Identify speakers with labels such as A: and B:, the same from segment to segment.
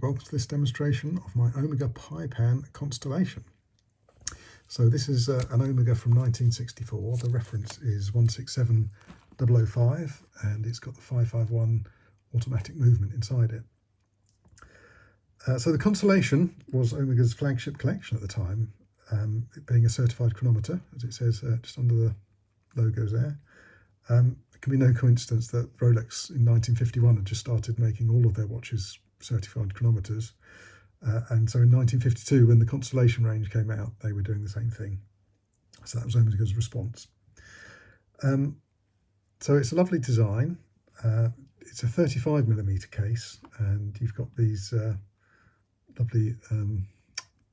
A: welcome to this demonstration of my Omega Pie Pan Constellation. So this is an Omega from 1964, the reference is 167005 and it's got the 551 automatic movement inside it. So the Constellation was Omega's flagship collection at the time, it being a certified chronometer, as it says just under the logos there. It can be no coincidence that Rolex in 1951 had just started making all of their watches certified chronometers, and so in 1952 when the Constellation range came out they were doing the same thing, so that was Omega's response. So it's a lovely design, it's a 35mm case and you've got these lovely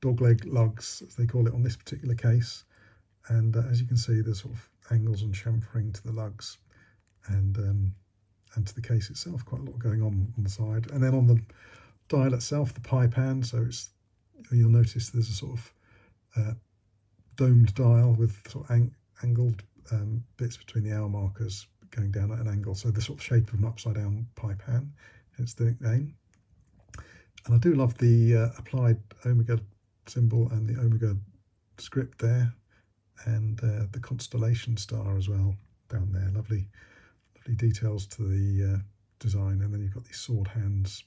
A: dogleg lugs as they call it on this particular case, and as you can see there's sort of angles and chamfering to the lugs and to the case itself, quite a lot going on the side. And then on the dial itself, the Pie Pan, so you'll notice there's a sort of domed dial with sort of angled bits between the hour markers going down at an angle, so the sort of shape of an upside down Pie Pan, hence the nickname. And I do love the applied Omega symbol and the Omega script there, and the constellation star as well down there. Lovely details to the design. And then you've got these sword hands,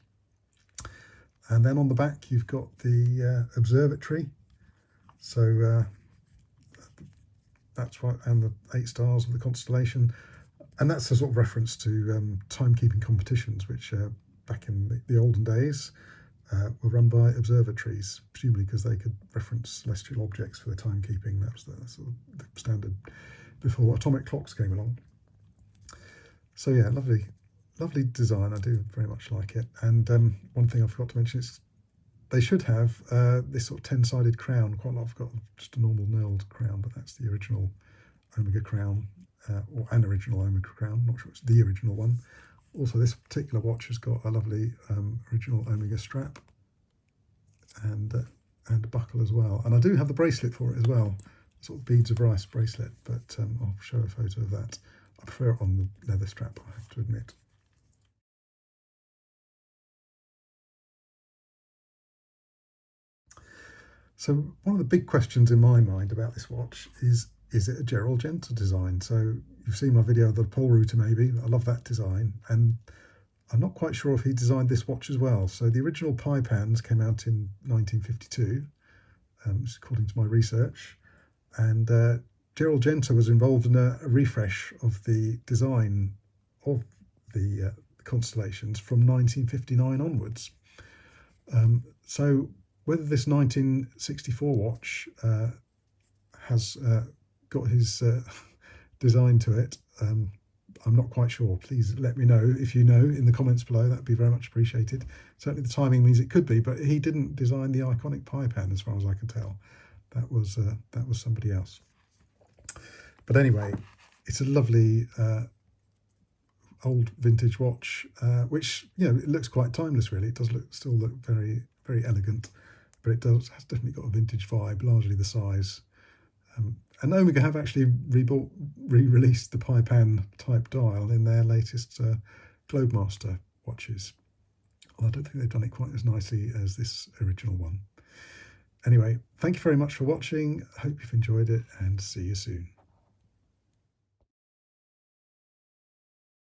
A: and then on the back you've got the observatory, so that's what, and the 8 stars of the constellation, and that's a sort of reference to timekeeping competitions which back in the olden days were run by observatories, presumably because they could reference celestial objects for the timekeeping. That was the sort of the standard before atomic clocks came along. So yeah, lovely design. I do very much like it. And one thing I forgot to mention is they should have this sort of 10-sided crown. Quite a lot have got just a normal knurled crown, but that's the original Omega crown, or an original Omega crown. Not sure it's the original one. Also, this particular watch has got a lovely original Omega strap and a buckle as well. And I do have the bracelet for it as well, sort of beads of rice bracelet, but I'll show a photo of that. I prefer it on the leather strap, I have to admit. So one of the big questions in my mind about this watch is it a Gerald Genta design? So you've seen my video of the pole router maybe, I love that design, and I'm not quite sure if he designed this watch as well. So the original Pie Pans came out in 1952, according to my research, and Gerald Genta was involved in a refresh of the design of the constellations from 1959 onwards. So whether this 1964 watch has got his design to it, I'm not quite sure. Please let me know if you know in the comments below. That'd be very much appreciated. Certainly the timing means it could be, but he didn't design the iconic Pie Pan as far as I can tell. That was somebody else. But anyway, it's a lovely old vintage watch, which, you know, it looks quite timeless really. It does still look very, very elegant, but it has definitely got a vintage vibe, largely the size. And Omega have actually re-released the Pie Pan type dial in their latest Globemaster watches. Well, I don't think they've done it quite as nicely as this original one. Anyway, thank you very much for watching. I hope you've enjoyed it and see you soon.